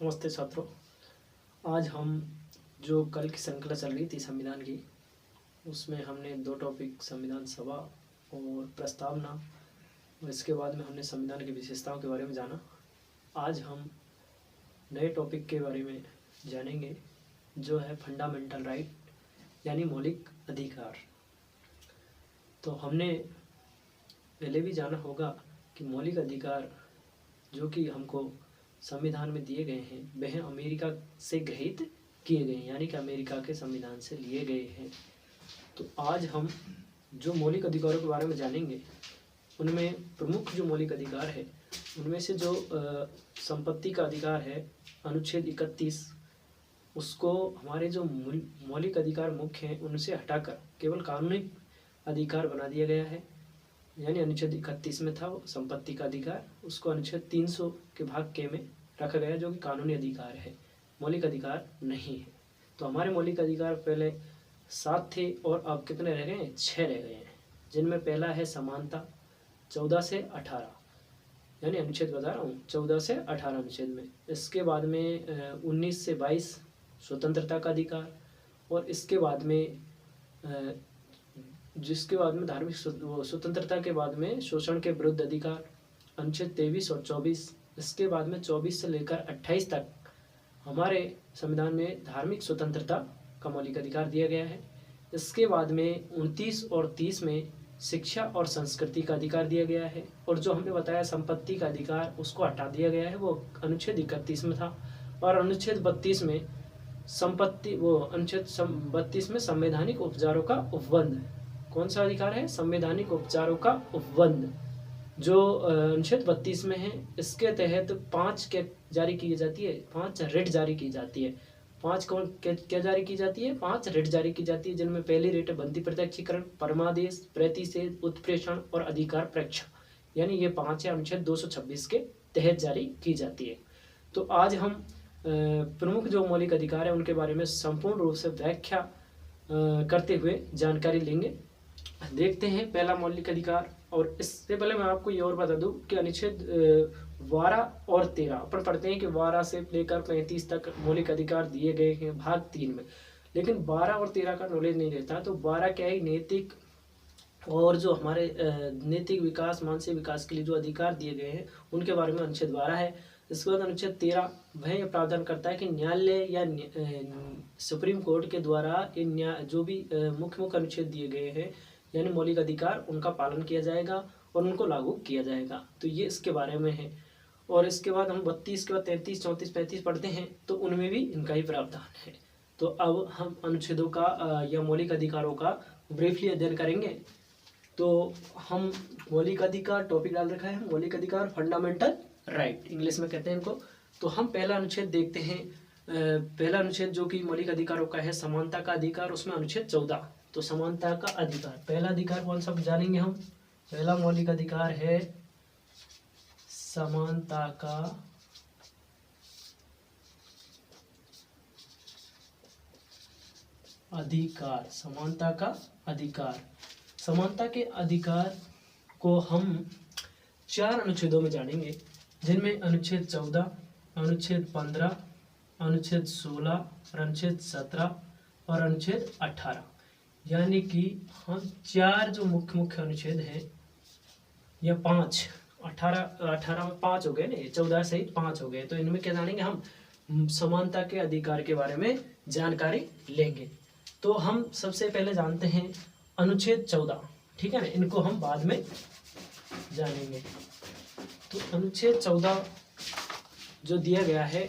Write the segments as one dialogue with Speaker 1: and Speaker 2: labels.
Speaker 1: नमस्ते छात्रों। आज हम जो कल की श्रृंखला चल रही थी संविधान की, उसमें हमने 2 टॉपिक संविधान सभा और प्रस्तावना और इसके बाद में हमने संविधान की विशेषताओं के बारे में जाना। आज हम नए टॉपिक के बारे में जानेंगे जो है फंडामेंटल राइट यानी मौलिक अधिकार। तो हमने पहले भी जाना होगा कि मौलिक अधिकार जो कि हमको संविधान में दिए गए हैं वह अमेरिका से गृहीत किए गए हैं, यानी कि अमेरिका के संविधान से लिए गए हैं। तो आज हम जो मौलिक अधिकारों के बारे में जानेंगे उनमें प्रमुख जो मौलिक अधिकार है उनमें से जो संपत्ति का अधिकार है अनुच्छेद 31, उसको हमारे जो मौलिक अधिकार मुख्य हैं उनसे हटाकर केवल कानूनी अधिकार बना दिया गया है। यानी अनुच्छेद 31 में था वो संपत्ति का अधिकार, उसको अनुच्छेद 300 के भाग के में रखा गया जो कि कानूनी अधिकार है, मौलिक अधिकार नहीं है। तो हमारे मौलिक अधिकार पहले 7 थे और अब कितने रह गए हैं? 6 रह गए हैं, जिनमें पहला है समानता 14 से 18, यानी अनुच्छेद बता रहा हूँ 14 से 18 अनुच्छेद में। इसके बाद में 19 से 22 स्वतंत्रता का अधिकार, और इसके बाद में जिसके बाद में धार्मिक स्वतंत्रता के बाद में शोषण के विरुद्ध अधिकार अनुच्छेद 23 और 24। इसके बाद में 24 से लेकर 28 तक हमारे संविधान में धार्मिक स्वतंत्रता का मौलिक अधिकार दिया गया है। इसके बाद में 29 और 30 में शिक्षा और संस्कृति का अधिकार दिया गया है, और जो हमने बताया संपत्ति का अधिकार उसको हटा दिया गया है, वो अनुच्छेद 31 में था। और अनुच्छेद 32 में अनुच्छेद 32 में संवैधानिक उपचारों का उपबंध, कौन सा अधिकार है? संवैधानिक उपचारों का उपबंध, जो अनुच्छेद 32 में है। इसके तहत 5 क्या जारी की जाती है? 5 रिट जारी की जाती है। 5 कौन क्या जारी की जाती है? 5 रिट जारी की जाती है, जिनमें पहली रिट है बंदी प्रत्यक्षीकरण, परमादेश, प्रतिषेध, उत्प्रेषण और अधिकार परीक्षा, यानी ये 5 है अनुच्छेद 226 के तहत जारी की जाती है। तो आज हम प्रमुख जो मौलिक अधिकार है उनके बारे में संपूर्ण रूप से व्याख्या करते हुए जानकारी लेंगे। देखते हैं पहला मौलिक अधिकार। और इससे पहले मैं आपको ये और बता दूं कि अनुच्छेद 12 और 13 अपन पढ़ते हैं कि 12 से लेकर 35 तक मौलिक अधिकार दिए गए हैं भाग 3 में, लेकिन 12 और 13 का नॉलेज नहीं रहता। तो 12 क्या है? नैतिक और जो हमारे नैतिक विकास, मानसिक विकास के लिए जो अधिकार दिए गए हैं उनके बारे में अनुच्छेद 12 है। इसके बाद अनुच्छेद 13 वह यह प्रावधान करता है कि न्यायालय या सुप्रीम कोर्ट के द्वारा इन जो भी मुख्य अनुच्छेद दिए गए हैं यानी मौलिक अधिकार, उनका पालन किया जाएगा और उनको लागू किया जाएगा। तो ये इसके बारे में है। और इसके बाद हम 32 के बाद 33, 34, 35 पढ़ते हैं तो उनमें भी इनका ही प्रावधान है। तो अब हम अनुच्छेदों का या मौलिक अधिकारों का ब्रीफली अध्ययन करेंगे। तो हम मौलिक अधिकार टॉपिक डाल रखा है, मौलिक अधिकार फंडामेंटल राइट इंग्लिश में कहते हैं इनको। तो हम पहला अनुच्छेद देखते हैं। पहला अनुच्छेद जो कि मौलिक अधिकारों का है समानता का अधिकार, उसमें अनुच्छेद 14। तो समानता का अधिकार, पहला अधिकार कौन सा जानेंगे हम? पहला मौलिक अधिकार है समानता का अधिकार। समानता का अधिकार, समानता के अधिकार को हम 4 अनुच्छेदों में जानेंगे, जिनमें अनुच्छेद 14, अनुच्छेद 15, अनुच्छेद 16, अनुच्छेद 17 और अनुच्छेद 18, यानी कि हम 4 जो मुख्य अनुच्छेद हैं या 5, 18 में 5 हो गए ना, 14 सहित 5 हो गए। तो इनमें क्या जानेंगे हम? समानता के अधिकार के बारे में जानकारी लेंगे। तो हम सबसे पहले जानते हैं अनुच्छेद 14, ठीक है ना, इनको हम बाद में जानेंगे। तो अनुच्छेद 14 जो दिया गया है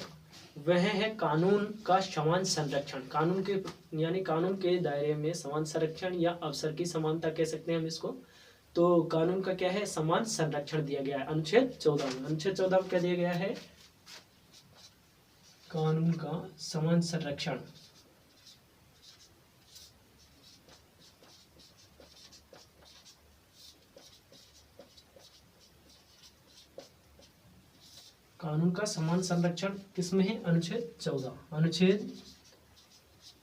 Speaker 1: वह है कानून का समान संरक्षण। कानून के यानी कानून के दायरे में समान संरक्षण या अवसर की समानता कह सकते हैं हम इसको। तो कानून का क्या है? समान संरक्षण दिया गया है अनुच्छेद 14 में। अनुच्छेद 14 में क्या दिया गया है? कानून का समान संरक्षण। कानून का समान संरक्षण किसमें है? अनुच्छेद 14। अनुच्छेद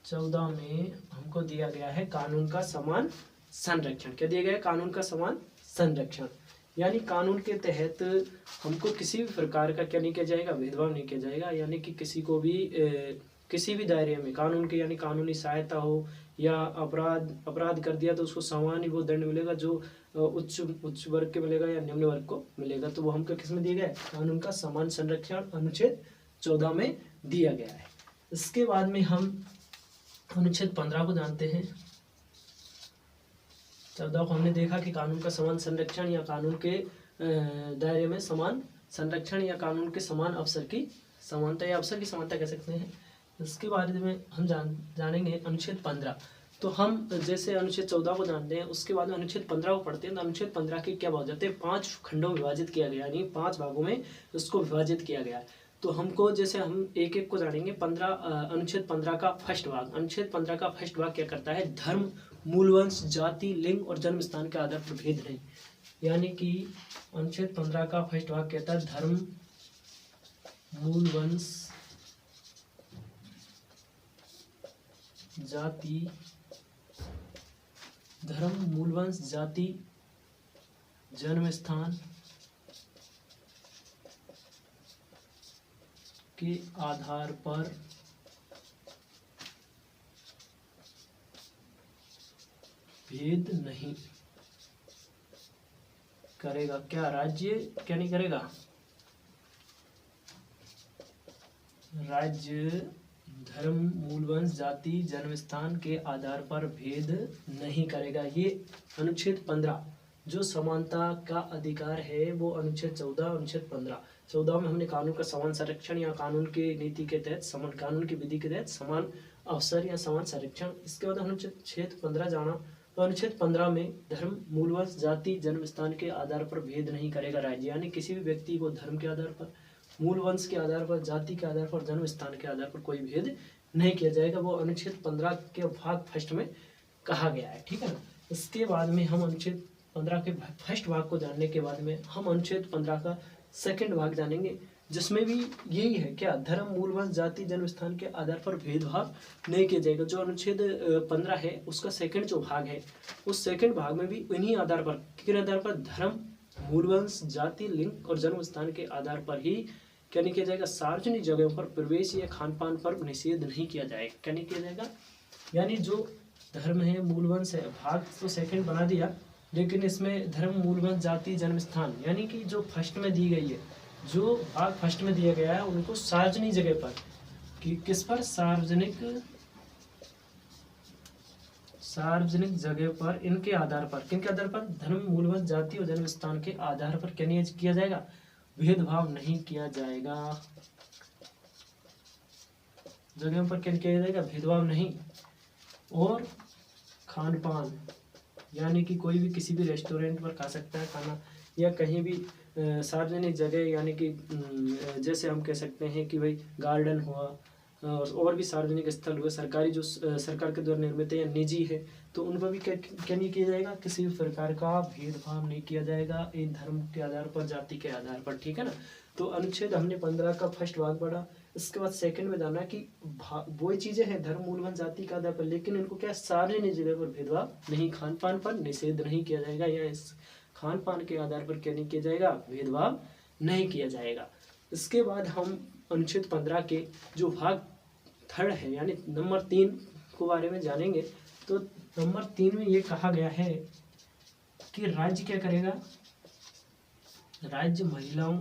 Speaker 1: 14 में हमको दिया गया है कानून का समान संरक्षण। क्या दिया गया है? कानून का समान संरक्षण। यानी कानून के तहत हमको किसी भी प्रकार का क्या नहीं किया जाएगा, भेदभाव नहीं किया जाएगा। यानी कि किसी को भी किसी भी दायरे में कानून के यानी कानूनी सहायता हो या अपराध कर दिया तो उसको समान ही वो दंड मिलेगा जो उच्च वर्ग के मिलेगा या निम्न वर्ग को मिलेगा। तो वो हमको किस में दिया गया है, कानून का समान संरक्षण अनुच्छेद 14 में दिया गया है। इसके बाद में हम अनुच्छेद 15 को जानते हैं। 14 को हमने देखा कि कानून का समान संरक्षण या कानून के दायरे में समान संरक्षण या कानून के समान अवसर की समानता या अवसर की समानता कह सकते हैं। इसके बारे में हम जानेंगे अनुच्छेद 15। तो हम जैसे अनुच्छेद 14 को जानते हैं, उसके बाद में अनुच्छेद 15 को पढ़ते हैं। तो अनुच्छेद 15 के क्या भाग जाते हैं, 5 खंडों में विभाजित किया गया, यानी 5 भागों में उसको विभाजित किया गया है। तो हमको जैसे हम एक एक को जानेंगे। अनुच्छेद 15 का फर्स्ट भाग, अनुच्छेद 15 का फर्स्ट भाग क्या करता है, धर्म, मूलवंश, जाति, लिंग और जन्म स्थान के आधार पर भेद नहीं। यानी कि अनुच्छेद 15 का फर्स्ट भाग कहता है धर्म, मूलवंश, जाति, धर्म, मूलवंश, जाति, जन्म स्थान के आधार पर भेद नहीं करेगा। क्या राज्य क्या नहीं करेगा, राज्य धर्म, मूलवंश, जाति, जन्म स्थान के आधार पर भेद नहीं करेगा। ये अनुच्छेद 15 जो समानता का अधिकार है वो अनुच्छेद 14, अनुच्छेद 15। 14 में हमने कानून का समान संरक्षण या कानून के नीति के तहत समान कानून की विधि के तहत समान अवसर या समान संरक्षण। इसके बाद अनुच्छेद 15 जाना। तो अनुच्छेद 15 में धर्म, मूलवंश, जाति, जन्म स्थान के आधार पर भेद नहीं करेगा राज्य। यानी किसी भी व्यक्ति को धर्म के आधार पर, मूलवंश के आधार पर, जाति के आधार पर, जन्म स्थान के आधार पर कोई भेद नहीं किया जाएगा। वो अनुच्छेद 15 के भाग फर्स्ट में कहा गया है, ठीक है ना। इसके बाद में हम अनुच्छेद 15 के फर्स्ट भाग को जानने के बाद में हम अनुच्छेद 15 का सेकंड भाग जानेंगे, जिसमें भी यही है क्या, धर्म, मूलवंश, जाति, जन्म स्थान के आधार पर भेदभाव नहीं किया जाएगा। जो अनुच्छेद 15 है उसका सेकंड जो भाग है, उस सेकंड भाग में भी इन्हीं आधार पर, किन आधार पर, धर्म, मूलवंश, जाति, लिंग और जन्म स्थान के आधार पर ही क्या नहीं किया जाएगा, सार्वजनिक जगहों पर प्रवेश या खान पान पर निषेध नहीं किया जाएगा। क्या नहीं किया जाएगा, यानी जो धर्म है, मूलवंश है, भाग तो सेकंड बना दिया, लेकिन इसमें धर्म, मूलवंश, जाति, जन्म स्थान यानी कि जो फर्स्ट में दी गई है, जो भाग फर्स्ट में दिया गया है उनको सार्वजनिक जगह पर, कि किस पर, सार्वजनिक जगह पर, इनके आधार पर, किनके आधार पर, धर्म, मूलवंश, जाति और जन्म स्थान के आधार पर क्या नहीं किया जाएगा, भेदभाव नहीं किया जाएगा। जगहों पर क्या किया जाएगा, भेदभाव नहीं। और खान पान यानी कि कोई भी किसी भी रेस्टोरेंट पर खा सकता है खाना, या कहीं भी सार्वजनिक जगह, यानी कि जैसे हम कह सकते हैं कि भाई गार्डन हुआ और भी सार्वजनिक स्थल हुए, सरकारी जो सरकार के द्वारा निर्मित है या निजी है, तो उन पर भी क्या नहीं किया जाएगा, किसी भी प्रकार का भेदभाव नहीं किया जाएगा इन धर्म के आधार पर, जाति के आधार पर, ठीक है ना। तो अनुच्छेद हमने 15 का फर्स्ट भाग पढ़ा। इसके बाद सेकंड में जाना कि वो चीजें हैं धर्म, मूलवंश, जाति के आधार पर, लेकिन इनको क्या, सार्वजनिक जगह पर भेदभाव नहीं, खान पान पर निषेध नहीं किया जाएगा, या इस खान पान के आधार पर क्या नहीं किया जाएगा, भेदभाव नहीं किया जाएगा। इसके बाद हम अनुच्छेद 15 के जो भाग थर्ड है यानी नंबर 3 के बारे में जानेंगे। तो नंबर 3 में ये कहा गया है कि राज्य क्या करेगा, राज्य महिलाओं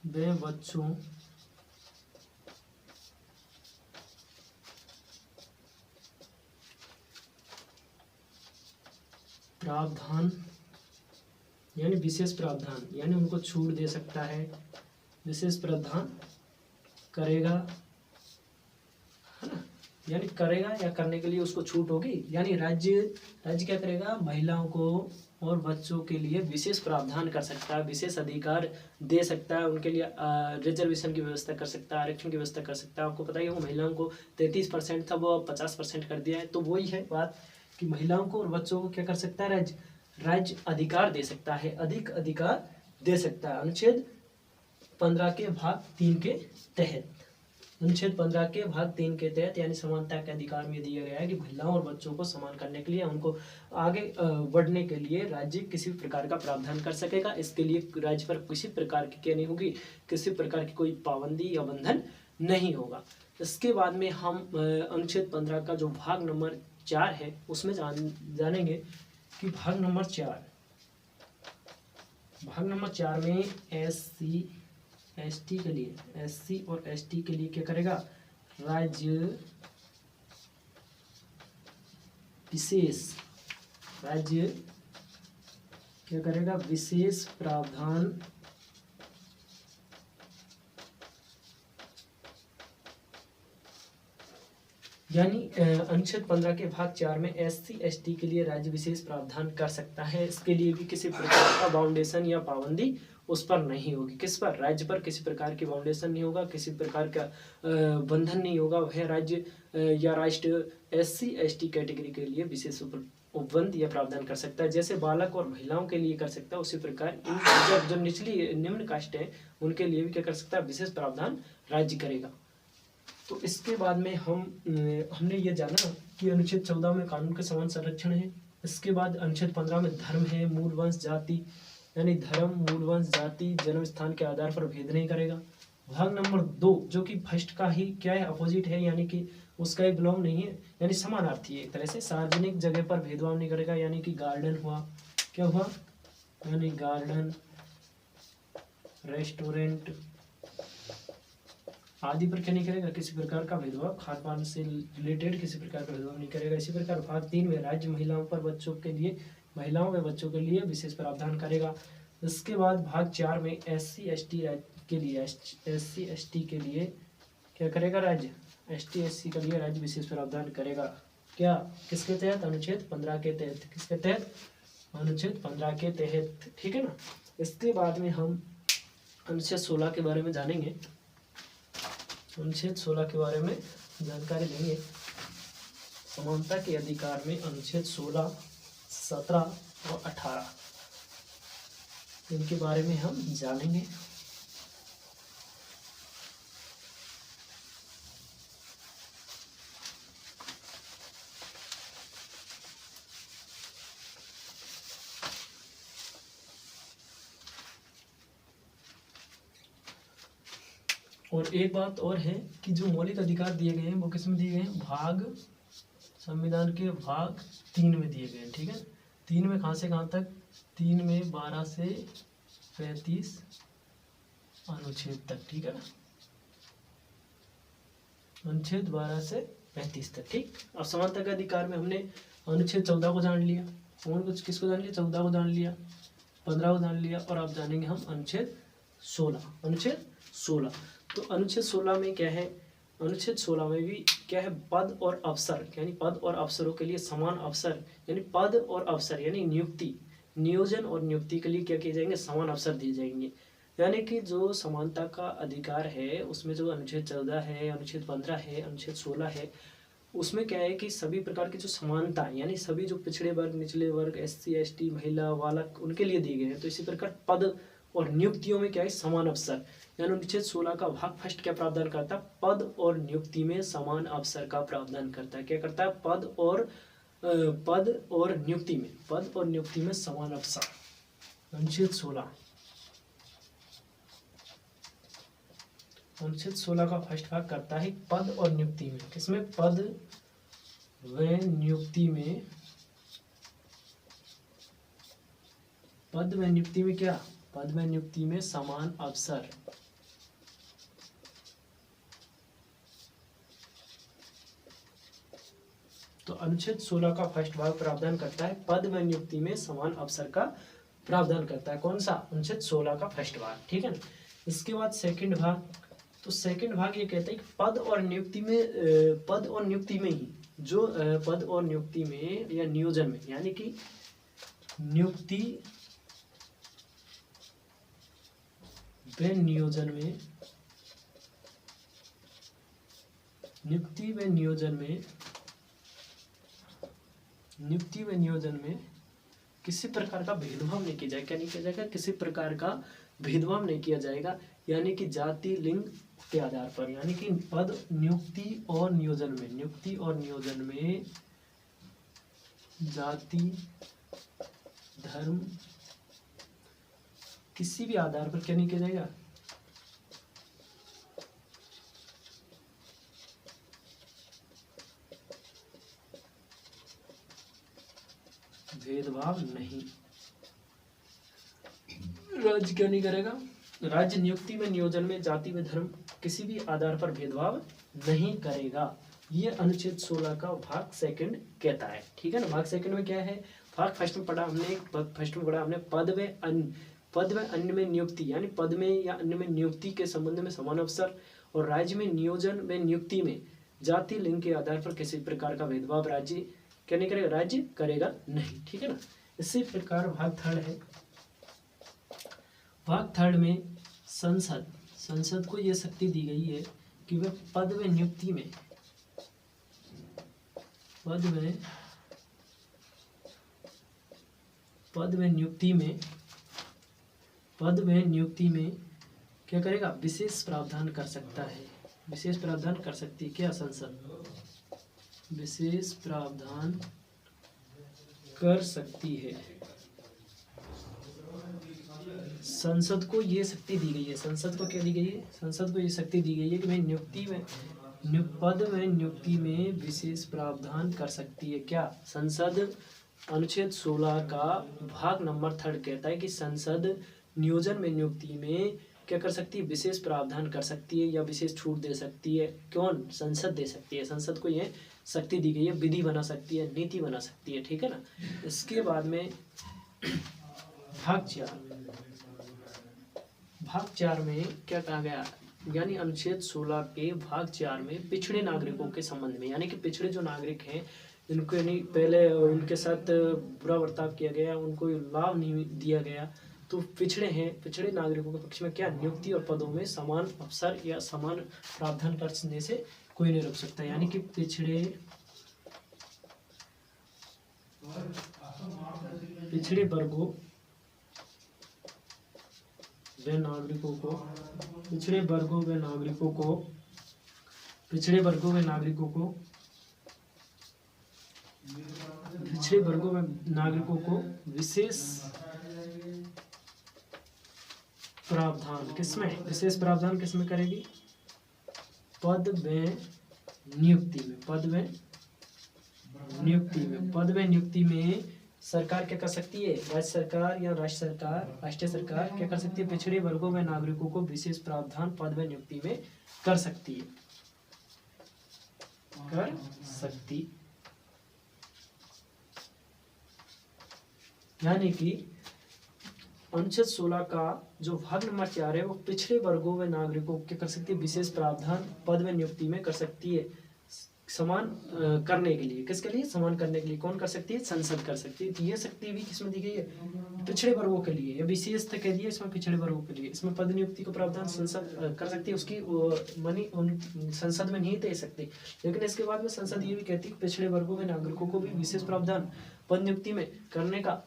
Speaker 1: व बच्चों प्रावधान यानी विशेष प्रावधान, यानी उनको छूट दे सकता है, विशेष प्रावधान करेगा, है ना, यानी करेगा या करने के लिए उसको छूट होगी। यानी राज्य क्या करेगा, महिलाओं को और बच्चों के लिए विशेष प्रावधान कर सकता है, विशेष अधिकार दे सकता है, उनके लिए रिजर्वेशन की व्यवस्था कर सकता है, आरक्षण की व्यवस्था कर सकता है। आपको पता ही है वो महिलाओं को 33% था, वो 50% कर दिया है। तो वही है बात कि महिलाओं को और बच्चों को क्या कर सकता है, राज्य अधिकार दे सकता है, अधिक अधिकार दे सकता है, अनुच्छेद 15 के भाग 3 के तहत। अनुच्छेद 15 के भाग 3 के तहत यानी समानता के अधिकार में दिया गया है कि महिलाओं और बच्चों को समान करने के लिए उनको आगे बढ़ने के लिए राज्य किसी भी प्रकार का प्रावधान कर सकेगा। इसके लिए राज्य पर किसी प्रकार की क्या नहीं होगी, किसी प्रकार की कोई पाबंदी या बंधन नहीं होगा। इसके बाद में हम अनुच्छेद 15 का जो भाग नंबर 4 है उसमें जानेंगे कि भाग नंबर 4 में SC/ST के लिए, SC और ST के लिए क्या करेगा, राज्य क्या करेगा, विशेष प्रावधान यानी अनुच्छेद 15 के भाग 4 में SC/ST के लिए राज्य विशेष प्रावधान कर सकता है। इसके लिए भी किसी प्रकार का बाउंडेशन या पाबंदी उस पर नहीं होगी। किस पर, राज्य पर किसी प्रकार की बाउंडेशन नहीं होगा, किसी प्रकार का बंधन नहीं होगा। वह राज्य या राष्ट्र SC/ST कैटेगरी के लिए विशेष उपबंध या प्रावधान कर सकता है। जैसे बालक और महिलाओं के लिए कर सकता है, उसी प्रकार इन जो निचली निम्न कास्ट है उनके लिए भी क्या कर सकता है, विशेष प्रावधान राज्य करेगा। तो इसके बाद में हमने ये जाना कि अनुच्छेद 14 में कानून के समान संरक्षण है। इसके बाद अनुच्छेद 15 में धर्म है, मूल वंश, जाति, यानी धर्म, मूल वंश, जाति, जन्म स्थान के आधार पर भेद नहीं करेगा। भाग नंबर 2 जो कि फर्स्ट का ही क्या है, अपोजिट है, यानी कि उसका ही बिलोंग नहीं है, यानी समानार्थी है एक तरह से। सार्वजनिक जगह पर भेदभाव नहीं करेगा, यानी कि गार्डन हुआ, क्या हुआ, यानी गार्डन, रेस्टोरेंट आदि पर क्या नहीं करेगा, किसी प्रकार का भेदभाव, खान पान से रिलेटेड किसी प्रकार का भेदभाव नहीं करेगा। इसी प्रकार भाग 3 में राज्य महिलाओं व बच्चों के लिए विशेष प्रावधान करेगा। इसके बाद भाग 4 में SC/ST के लिए क्या करेगा, राज्य ST/SC के लिए राज्य विशेष प्रावधान करेगा। क्या, किसके तहत, अनुच्छेद 15 के तहत। किसके तहत, अनुच्छेद 15 के तहत, ठीक है ना। इसके बाद में हम अनुच्छेद 16 के बारे में जानेंगे। अनुच्छेद 16 के बारे में जानकारी लेंगे। समानता के अधिकार में अनुच्छेद 16, 17 और 18 इनके बारे में हम जानेंगे। और एक बात और है कि जो मौलिक अधिकार दिए गए हैं वो किस में दिए गए हैं, संविधान के भाग 3 में दिए गए हैं, ठीक है। 3 में कहाँ से कहाँ तक, 3 में 12 से 35 अनुच्छेद तक, ठीक है ना, अनुच्छेद 12 से 35 तक, ठीक। अब समानता के अधिकार में हमने अनुच्छेद 14 को जान लिया, और कुछ किसको जान लिया, 14 को जान लिया, 15 को जान लिया, और अब जानेंगे हम अनुच्छेद 16। तो अनुच्छेद 16 में क्या है, अनुच्छेद 16 में भी क्या है, पद और अवसर, यानी पद और अवसरों के लिए समान अवसर, यानी पद और अवसर यानी नियुक्ति, नियोजन और नियुक्ति के लिए क्या किए जाएंगे, समान अवसर दिए जाएंगे। यानी कि जो समानता का अधिकार है उसमें जो अनुच्छेद 14 है, अनुच्छेद 15 है, अनुच्छेद 16 है, उसमें क्या है कि सभी प्रकार की जो समानता है, यानी सभी जो पिछड़े वर्ग, निचले वर्ग, SC/ST, महिला, बालक, उनके लिए दिए गए हैं। तो इसी प्रकार पद और नियुक्तियों में क्या है, समान अवसर, यानी अनुच्छेद 16 का भाग फर्स्ट क्या प्रावधान करता है, पद और नियुक्ति में समान अवसर का प्रावधान करता है। क्या करता है, पद और नियुक्ति में समान अवसर। अनुच्छेद 16 का फर्स्ट भाग करता है पद और नियुक्ति में, किसमें, पद व नियुक्ति में क्या, पद में नियुक्ति में समान अवसर। तो अनुच्छेद 16 का फर्स्ट भाग प्रावधान करता है पद में नियुक्ति में समान अवसर का प्रावधान करता है। कौन सा, अनुच्छेद 16 का फर्स्ट भाग, ठीक है ना। इसके बाद सेकंड भाग, तो सेकंड भाग ये कहता है कि पद और नियुक्ति में ही जो पद और नियुक्ति में या नियोजन में, यानी कि नियुक्ति व नियोजन में किसी प्रकार का भेदभाव नहीं किया जाएगा। क्या नहीं किया जाएगा, किसी प्रकार का भेदभाव नहीं किया जाएगा। यानी कि जाति, लिंग, के आधार पर, यानी कि पद नियुक्ति और नियोजन में जाति धर्म किसी भी आधार पर क्या नहीं किया जाएगा, भेदभाव नहीं, राज्य क्या नहीं करेगा, राज्य नियुक्ति में नियोजन में जाति में धर्म किसी भी आधार पर भेदभाव नहीं करेगा। ये अनुच्छेद 16 का भाग सेकंड कहता है। ठीक है ना। भाग सेकंड में क्या है, भाग फर्स्ट में पढ़ा हमने पद व अन्य में नियुक्ति, यानी पद में या अन्य में नियुक्ति के संबंध में समान अवसर, और राज्य में नियोजन में नियुक्ति में जाति लिंग के आधार पर किसी प्रकार का भेदभाव राज्य क्या नहीं करेगा, राज्य करेगा नहीं। ठीक है ना। इसी प्रकार भाग थर्ड है। भाग थर्ड में संसद को यह शक्ति दी गई है कि वह पद में नियुक्ति में क्या करेगा, विशेष प्रावधान कर सकता है। विशेष प्रावधान कर सकती है क्या संसद, विशेष प्रावधान कर सकती है। संसद को ये शक्ति दी गई है, संसद को क्या दी गई है, संसद को ये शक्ति दी गई है कि भाई पद में नियुक्ति में विशेष प्रावधान कर सकती है। क्या संसद, अनुच्छेद 16 का भाग नंबर 3 कहता है कि संसद नियोजन में नियुक्ति में क्या कर सकती है, विशेष प्रावधान कर सकती है या विशेष छूट दे सकती है। कौन, संसद दे सकती है। संसद को ये शक्ति दी गई है, विधि बना सकती है, नीति बना सकती है। ठीक है ना। इसके बाद में भाग 4 में क्या कहा गया, यानी अनुच्छेद 16 के भाग 4 में पिछड़े नागरिकों के संबंध में, यानी कि पिछड़े जो नागरिक हैं इनको यानी पहले उनके साथ बुरा बर्ताव किया गया, उनको लाभ नहीं दिया गया, तो पिछड़े नागरिकों के पक्ष में क्या, नियुक्ति और पदों में समान अवसर या समान प्रावधान करने से कोई नहीं रोक सकता। यानी कि पिछड़े वर्गों व नागरिकों को विशेष प्रावधान किसमें करेगी, पद व नियुक्ति में सरकार क्या कर सकती है, राज्य सरकार या राष्ट्रीय सरकार क्या कर सकती है, पिछड़े वर्गों व नागरिकों को विशेष प्रावधान पद व नियुक्ति में कर सकती यानी कि अनुच्छेद 16 का जो भाग नंबर 4 है वो पिछड़े वर्गों व नागरिकों को क्या कर सकती है, विशेष प्रावधान पद व नियुक्ति में कर सकती है, समान करने के लिए। किसके लिए, समान करने के लिए। कौन कर सकती है, संसद कर सकती है। तो ये शक्ति भी किसमें दी गई है, पिछड़े वर्गों के लिए। विशेष कह दिया इसमें पिछड़े वर्गों के लिए। इसमें पद नियुक्ति का प्रावधान संसद कर सकती है, उसकी संसद में नहीं दे सकती। लेकिन इसके बाद में संसद ये भी कहती है कि पिछड़े वर्गों में नागरिकों को भी विशेष प्रावधान पद नियुक्ति में करने का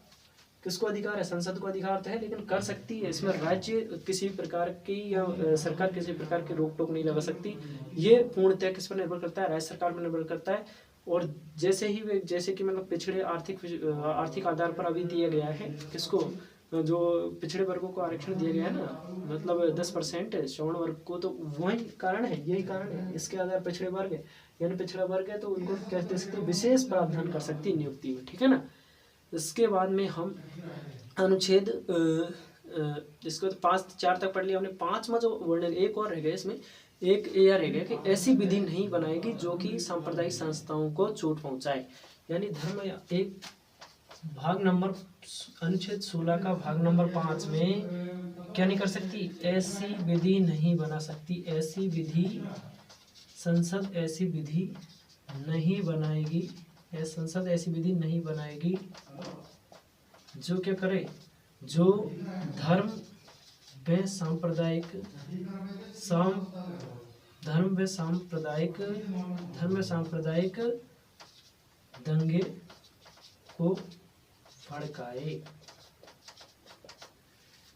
Speaker 1: किसको अधिकार है, संसद को अधिकार तो है, लेकिन कर सकती है। इसमें राज्य किसी प्रकार की या सरकार किसी प्रकार की रोक टोक नहीं लगा सकती। ये पूर्णतः किस पर निर्भर करता है, राज्य सरकार पर निर्भर करता है। और जैसे कि मतलब पिछड़े आर्थिक आधार पर अभी दिया गया है किसको, जो पिछड़े वर्गों को आरक्षण दिया गया है ना, मतलब 10% श्रवण वर्ग को, तो वही कारण है, यही कारण है। इसके आधार पिछड़े वर्ग है, यानी पिछड़ा वर्ग है तो उनको क्या दे सकते, विशेष प्रावधान कर सकती है नियुक्ति में। ठीक है ना। इसके बाद में हम अनुच्छेद इसको तो 4 तक पढ़ लिया हमने। 5वां जो वर्णन एक और रह गया, इसमें एक यह रह गया कि ऐसी विधि नहीं बनाएगी जो कि सांप्रदायिक संस्थाओं को चोट पहुंचाए। यानी धर्म या एक भाग नंबर अनुच्छेद 16 का भाग नंबर 5 में क्या नहीं कर सकती, ऐसी विधि नहीं बना सकती। ऐसी विधि संसद ऐसी विधि नहीं बनाएगी, संसद ऐसी विधि नहीं बनाएगी जो क्या करे, जो धर्म व सांप्रदायिक दंगे को भड़काए।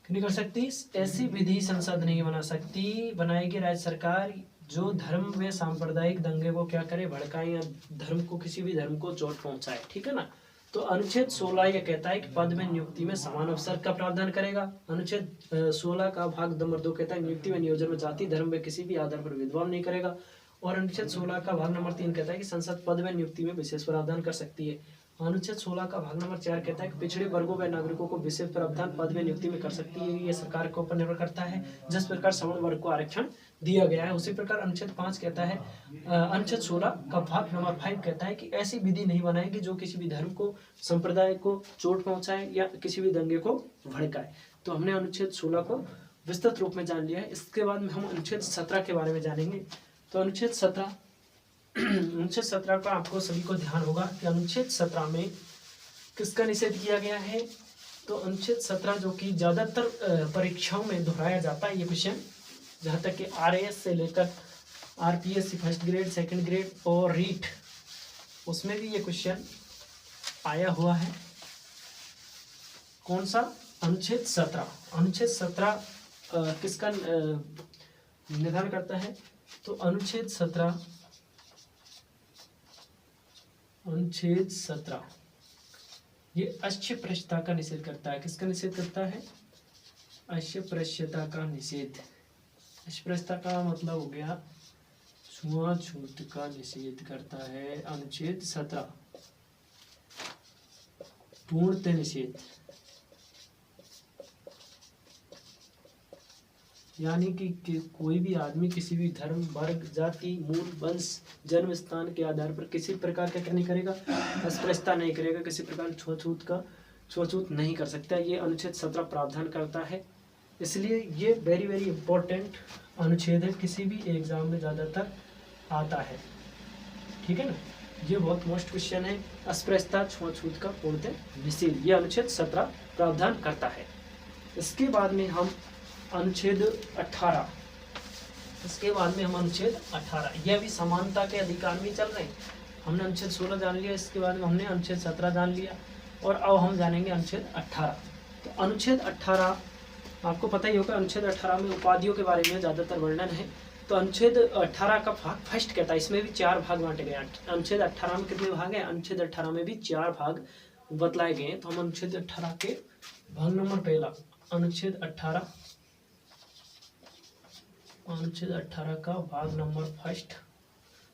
Speaker 1: नहीं कर सकती। ऐसी विधि संसद नहीं बना सकती, बनाएगी राज्य सरकार जो धर्म व सांप्रदायिक दंगे को क्या करे, भड़काए या धर्म को, किसी भी धर्म को चोट पहुंचाए। ठीक है ना। तो अनुच्छेद 16 ये कहता है कि पद में नियुक्ति में समान अवसर का प्रावधान करेगा। अनुच्छेद 16 का भाग नंबर 2 कहता है नियुक्ति व नियोजन में जाति धर्म में किसी भी आधार पर भेदभाव नहीं करेगा। और अनुच्छेद 16 का भाग नंबर 3 कहता है कि संसद पद में नियुक्ति में विशेष प्रावधान कर सकती है। अनुच्छेद 16 का भाग नंबर 4 कहता है कि पिछड़े वर्गों व नागरिकों को विशेष प्रावधान पद में नियुक्ति में कर सकती है। ये सरकार के ऊपर निर्भर करता है। जिस प्रकार सवर्ण वर्ग को आरक्षण दिया गया है उसी प्रकार अनुच्छेद 5 कहता है, अनुच्छेद 16 का भाग नंबर 5 कहता है कि ऐसी विधि नहीं बनाएगी जो किसी भी धर्म को, संप्रदाय को चोट पहुंचाए या किसी भी दंगे को भड़काए। तो हमने अनुच्छेद 16 को विस्तृत रूप में जान लिया है। इसके बाद में हम अनुच्छेद 17 के बारे में जानेंगे। तो अनुच्छेद 17 का आपको सभी को ध्यान होगा कि अनुच्छेद 17 में किसका निषेध किया गया है। तो अनुच्छेद 17 जो कि ज्यादातर परीक्षाओं में दोहराया जाता है ये क्वेश्चन, जहाँ तक कि RAS से लेकर RPSC first grade, second grade और रीट, उसमें भी ये क्वेश्चन आया हुआ है। कौन सा? अनुच्छेद 17। अनुच्छेद 17 किसका निर्धारण करता है? तो अनुच्छेद 17 ये अस्पृश्यता का निषेध करता है। किसका निषेध करता है? अस्पृश्यता का निषेध। अस्पृश्यता का मतलब हो गया छुआछूत का निषेध करता है अनुच्छेद 17। पूर्णतः निषेध, यानी कि कोई भी आदमी किसी भी धर्म, वर्ग, जाति, मूल, वंश, जन्म स्थान के आधार पर किसी प्रकार का क्या नहीं करेगा, अस्पृश्यता नहीं करेगा, किसी प्रकार छुआछूत नहीं कर सकता। ये अनुच्छेद 17 प्रावधान करता है। इसलिए ये वेरी वेरी इंपॉर्टेंट अनुच्छेद है, किसी भी एग्जाम में ज़्यादातर आता है। ठीक है ना। ये बहुत मोस्ट क्वेश्चन है। अस्पृश्यता, छुआछूत का पूर्णतः निषेध, ये अनुच्छेद 17 प्रावधान करता है। इसके बाद में हम अनुच्छेद 18, यह भी समानता के अधिकार में चल रहे हैं। हमने अनुच्छेद 16 जान लिया, इसके बाद में हमने अनुच्छेद 17 जान लिया और अब हम जानेंगे अनुच्छेद 18। तो अनुच्छेद 18 आपको पता ही होगा, अनुच्छेद 18 में उपाधियों के बारे में ज़्यादातर वर्णन है। तो अनुच्छेद 18 का भाग फर्स्ट कहता है, इसमें भी 4 भाग बांटे गए हैं। अनुच्छेद 18 में कितने भाग हैं? अनुच्छेद 18 में भी 4 भाग बतलाए गए हैं। तो हम अनुच्छेद 18 के भाग नंबर पहला, अनुच्छेद 18 का भाग नंबर फर्स्ट।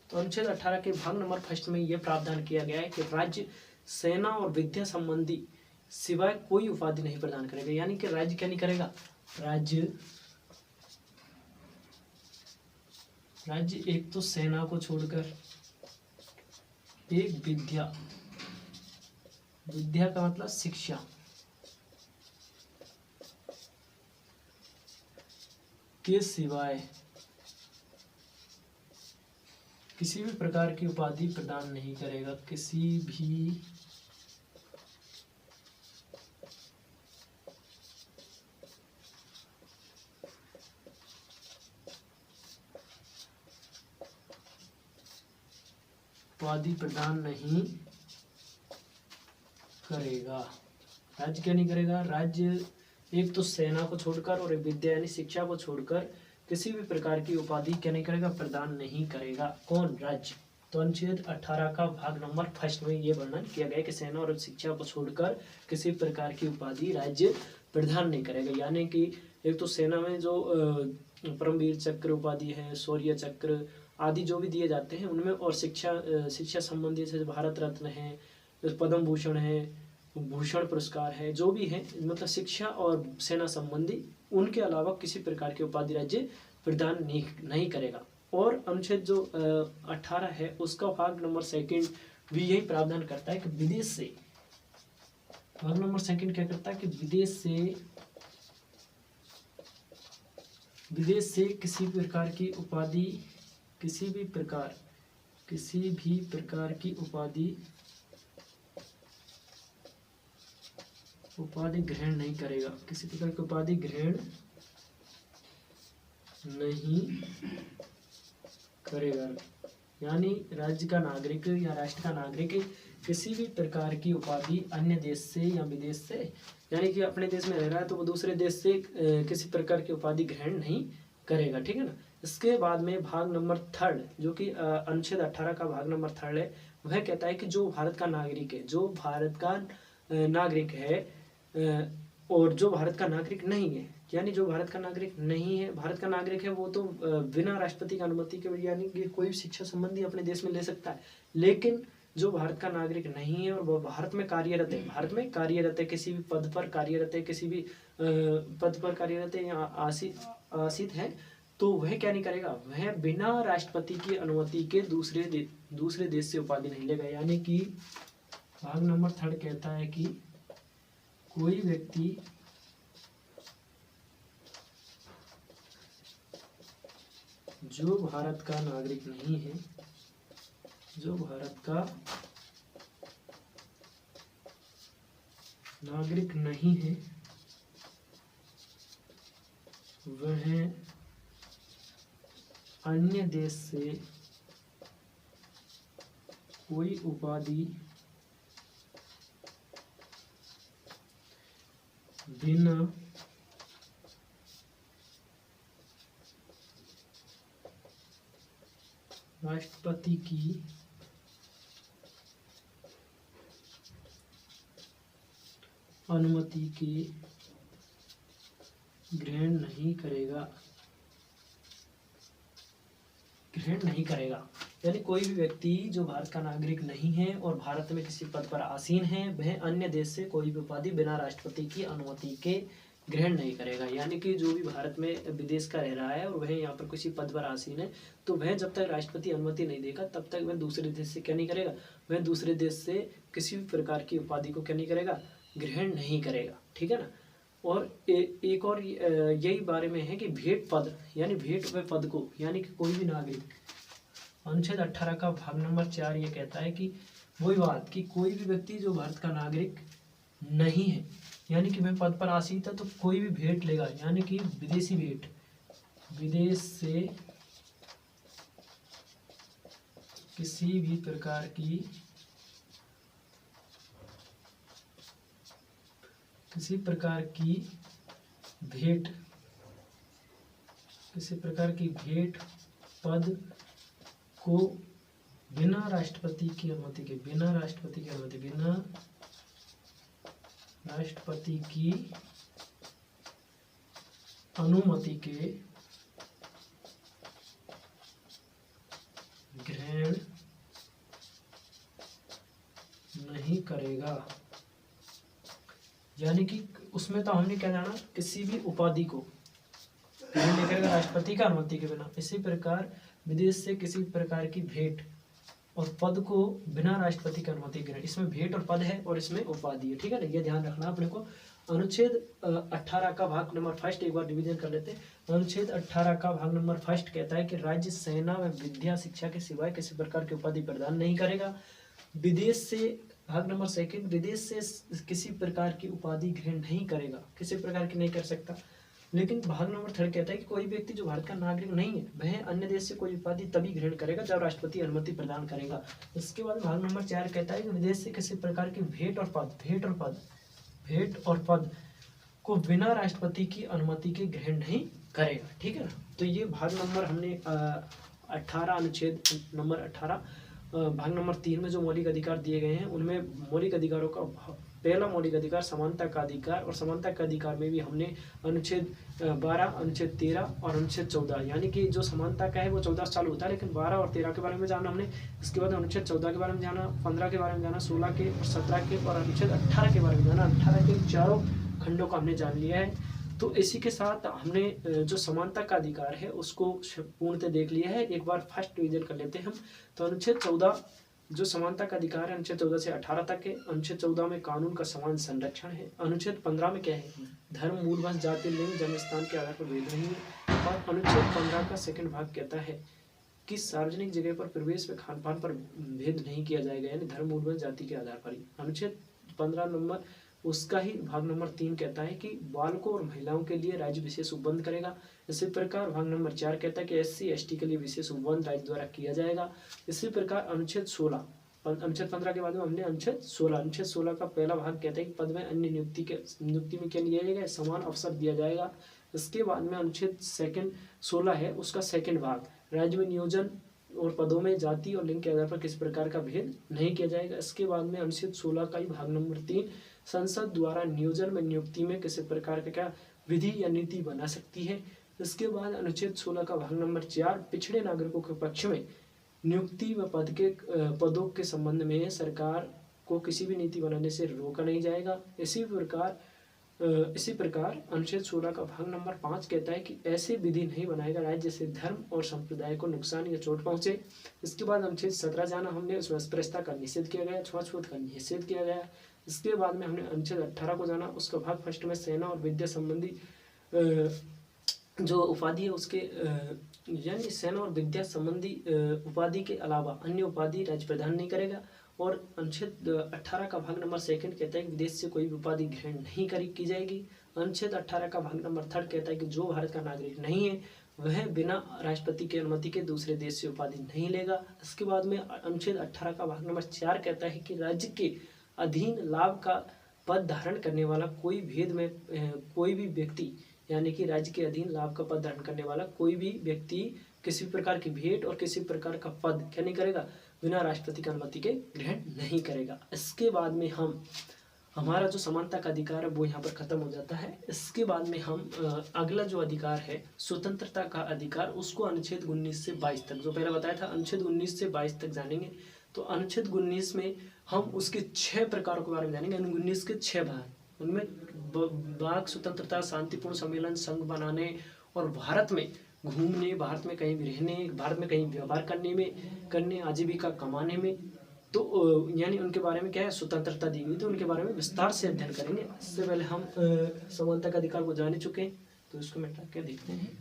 Speaker 1: तो अनुच्छेद 18 के भाग नंबर फर्स्ट में यह प्रावधान किया गया है कि राज्य सेना और विद्या संबंधी सिवाय कोई उपाधि नहीं प्रदान करेगा। यानी कि राज्य क्या नहीं करेगा? राज्य एक तो सेना को छोड़कर, एक विद्या का मतलब शिक्षा, के सिवाय किसी भी प्रकार की उपाधि प्रदान नहीं करेगा। किसी भी उपाधि प्रदान नहीं करेगा। राज्य क्या नहीं करेगा? राज्य एक तो सेना को छोड़कर और एक विद्या यानी शिक्षा को छोड़कर किसी भी प्रकार की उपाधि क्या नहीं करेगा? प्रदान नहीं करेगा। कौन? राज्य। तो अनुच्छेद 18 का भाग नंबर फर्स्ट में ये वर्णन किया गया कि सेना और शिक्षा को छोड़कर किसी प्रकार की उपाधि राज्य प्रदान नहीं करेगा। यानी कि एक तो सेना में जो परमवीर चक्र उपाधि है, शौर्य चक्र आदि जो भी दिए जाते हैं उनमें, और शिक्षा संबंधी जैसे भारत रत्न है, पद्म भूषण है, भूषण पुरस्कार है, जो भी है, मतलब शिक्षा और सेना संबंधी, उनके अलावा किसी प्रकार की उपाधि राज्य प्रदान नहीं करेगा। और अनुच्छेद जो 18 है उसका भाग नंबर सेकंड भी यही प्रावधान करता है कि विदेश से, भाग नंबर सेकंड क्या करता है कि विदेश से किसी भी प्रकार की उपाधि, किसी भी प्रकार की उपाधि ग्रहण नहीं करेगा। किसी प्रकार की उपाधि ग्रहण नहीं करेगा। यानी राज्य का नागरिक या राष्ट्र का नागरिक किसी भी प्रकार की उपाधि अन्य देश से या विदेश से, यानी कि अपने देश में रह रहा है तो वो दूसरे देश से किसी प्रकार की उपाधि ग्रहण नहीं करेगा, ठीक है ना। इसके बाद में भाग नंबर 3 जो कि अनुच्छेद 18 का भाग नंबर 3 है, वह कहता है कि जो भारत का नागरिक है, जो भारत का नागरिक है और जो भारत का नागरिक नहीं है, यानी जो भारत का नागरिक नहीं है, भारत का नागरिक है वो तो बिना राष्ट्रपति की अनुमति के यानी कि कोई भी शिक्षा संबंधी अपने देश में ले सकता है, लेकिन जो भारत का नागरिक नहीं है और वो भारत में कार्यरत है, भारत में कार्यरत है, किसी भी पद पर कार्यरत है, किसी भी पद पर कार्यरत है या आसित है, तो वह क्या नहीं करेगा, वह बिना राष्ट्रपति की अनुमति के दूसरे देश से उपाधि नहीं लेगा। यानी कि भाग नंबर 3 कहता है कि कोई व्यक्ति जो भारत का नागरिक नहीं है, जो भारत का नागरिक नहीं है, वह अन्य देश से कोई उपाधि बिना राष्ट्रपति की अनुमति के ग्रहण नहीं करेगा, यानी कोई भी व्यक्ति जो भारत का नागरिक नहीं है और भारत में किसी पद पर आसीन है, वह अन्य देश से कोई भी उपाधि बिना राष्ट्रपति की अनुमति के ग्रहण नहीं करेगा। यानी कि जो भी भारत में विदेश का रह रहा है और वह यहाँ पर किसी पद पर आसीन है, तो वह जब तक राष्ट्रपति अनुमति नहीं देगा तब तक वह दूसरे देश से क्या नहीं करेगा, वह दूसरे देश से किसी भी प्रकार की उपाधि को क्या नहीं करेगा, ग्रहण नहीं करेगा, ठीक है ना। और एक और यही बारे में है कि भेंट पद, यानी भेंट व पद को, यानी कि कोई भी नागरिक, अनुच्छेद 18 का भाग नंबर 4 ये कहता है कि वही बात कि कोई भी व्यक्ति जो भारत का नागरिक नहीं है, यानी कि वह पद पर आसीन है, तो कोई भी भेंट लेगा, यानी कि विदेशी भेंट, विदेश से किसी भी प्रकार की भेंट, किसी प्रकार की भेंट पद को बिना राष्ट्रपति की अनुमति के, बिना राष्ट्रपति की अनुमति के ग्रहण नहीं करेगा। यानी कि उसमें तो हमने क्या जाना, किसी भी उपाधि को ग्रहण नहीं करेगा राष्ट्रपति का अनुमति के बिना। इसी प्रकार विदेश से किसी प्रकार की भेंट और पद को बिना राष्ट्रपति की अनुमति ग्रहण, इसमें भेंट और पद है और इसमें उपाधि है, ठीक है ना, ये ध्यान रखना अपने को। अनुच्छेद 18 का भाग नंबर 1 एक बार रिवीजन कर लेते हैं। अनुच्छेद 18 का भाग नंबर 1 कहता है कि राज्य सेना व विद्या शिक्षा के सिवाय किसी प्रकार की उपाधि प्रदान नहीं करेगा। विदेश से भाग नंबर 2 विदेश से किसी प्रकार की उपाधि ग्रहण नहीं करेगा, किसी प्रकार की नहीं कर सकता। लेकिन भाग नंबर 3 कहता है कि कोई व्यक्ति जो भारत का नागरिक नहीं है, वह अन्य देश से कोई उपाधि तभी ग्रहण करेगा जब राष्ट्रपति अनुमति प्रदान करेगा। इसके बाद भाग नंबर 4 कहता है कि विदेश से किसी प्रकार की भेंट और पद को बिना राष्ट्रपति की अनुमति के ग्रहण नहीं करेगा, ठीक है ना। तो ये भाग नंबर हमने 18 अनुच्छेद नंबर 18 भाग नंबर 3 में जो मौलिक अधिकार दिए गए हैं, उनमें मौलिक अधिकारों का पहला मौलिक अधिकार समानता का अधिकार, और समानता का अधिकार में भी हमने अनुच्छेद 12, अनुच्छेद 13 और अनुच्छेद 14, यानी कि जो समानता का है वो 14 से चालू होता है, लेकिन 12 और 13 के बारे में जाना हमने। इसके बाद अनुच्छेद 14 के बारे में जाना, 15 के बारे में जाना, 16 के और 17 के और अनुच्छेद 18 के बारे में जाना। 18 के चारों खंडों को हमने जान लिया है। तो इसी के साथ हमने जो समानता का अधिकार है उसको पूर्णतः देख लिया है। एक बार फर्स्ट रिवीजन कर लेते हैं हम। तो अनुच्छेद 14 जो समानता का अधिकार है, अनुच्छेद 14 से 18 तक है। अनुच्छेद 14 में कानून का समान संरक्षण है। अनुच्छेद 15 में क्या है, धर्म, मूल, वंश, जाति, लिंग, जन्म स्थान के आधार पर भेद नहीं है। और अनुच्छेद 15 का सेकंड भाग कहता है कि सार्वजनिक जगह पर प्रवेश व खान पान पर भेद नहीं किया जाएगा, यानी धर्म, मूल, वंश, जाति के आधार पर ही। अनुच्छेद 15 नंबर उसका ही भाग नंबर 3 कहता है कि बालकों और महिलाओं के लिए राज्य विशेष उपबंध करेगा। इसी प्रकार भाग नंबर 4 कहता है कि SC ST के लिए विशेष उपबंध राज्य द्वारा किया जाएगा। इसी प्रकार अनुच्छेद 16, अनुच्छेद 15 के बाद में हमने अनुच्छेद 16 का पहला भाग कहता है कि पद में अन्य नियुक्ति में क्या लिया जाएगा, समान अवसर दिया जाएगा। इसके बाद में अनुच्छेद 16 है, उसका सेकंड भाग, राज्य में नियोजन और पदों में जाति और लिंग के आधार पर किसी प्रकार का भेद नहीं किया जाएगा। इसके बाद में अनुच्छेद 16 का ही भाग नंबर 3, संसद द्वारा नियोजन में नियुक्ति में किसी प्रकार का क्या विधि या नीति बना सकती है। इसके बाद अनुच्छेद 16 का भाग नंबर 4, पिछड़े नागरिकों के पक्ष में नियुक्ति व पदों के संबंध में सरकार को किसी भी नीति बनाने से रोका नहीं जाएगा। इसी प्रकार अनुच्छेद 16 का भाग नंबर 5 कहता है कि ऐसे विधि नहीं बनाएगा राज्य जिससे धर्म और संप्रदाय को नुकसान या चोट पहुंचे। इसके बाद अनुच्छेद 17 जाना हमने, उसमें अस्पृश्यता का निषेध किया गया, छुआछूत का निषेध किया गया। इसके बाद में हमने अनुच्छेद 18 को जाना, उसका भाग फर्स्ट में सेना और विद्या संबंधी जो उपाधि है उसके यानी सेना और विद्या संबंधी उपाधि के अलावा अन्य उपाधि राज्य प्रदान नहीं करेगा। और अनुच्छेद 18 का भाग नंबर 2 कहता है कि विदेश से कोई भी उपाधि ग्रहण नहीं की जाएगी। अनुच्छेद 18 का भाग नंबर 3 कहता है कि जो भारत का नागरिक नहीं है वह बिना राष्ट्रपति की अनुमति के दूसरे देश से उपाधि नहीं लेगा। इसके बाद में अनुच्छेद 18 का भाग नंबर 4 कहता है कि राज्य के अधीन लाभ का पद धारण करने वाला कोई भी व्यक्ति, यानी कि राज्य के अधीन लाभ का पद धारण करने वाला कोई भी व्यक्ति किसी प्रकार की भेंट और किसी प्रकार का पद क्या नहीं करेगा, बिना राष्ट्रपति की अनुमति के ग्रहण नहीं करेगा। इसके बाद में हमारा जो समानता का अधिकार है वो यहाँ पर खत्म हो जाता है। इसके बाद में हम अगला जो अधिकार है स्वतंत्रता का अधिकार, उसको अनुच्छेद 19 से 22 तक, जो पहले बताया था अनुच्छेद 19 से 22 तक जानेंगे। तो अनुच्छेद 19 में हम उसके 6 प्रकारों के बारे में जानेंगे। 19 के 6 भाग, उनमें वाक स्वतंत्रता, शांतिपूर्ण सम्मेलन, संघ बनाने और भारत में घूमने, भारत में कहीं भी रहने, भारत में कहीं व्यवहार करने, आजीविका कमाने में, तो यानी उनके बारे में क्या है, स्वतंत्रता दी गई। तो उनके बारे में विस्तार से अध्ययन करेंगे। इससे पहले हम समानता का अधिकार को जान चुके हैं, तो इसको मिटा के देखते हैं।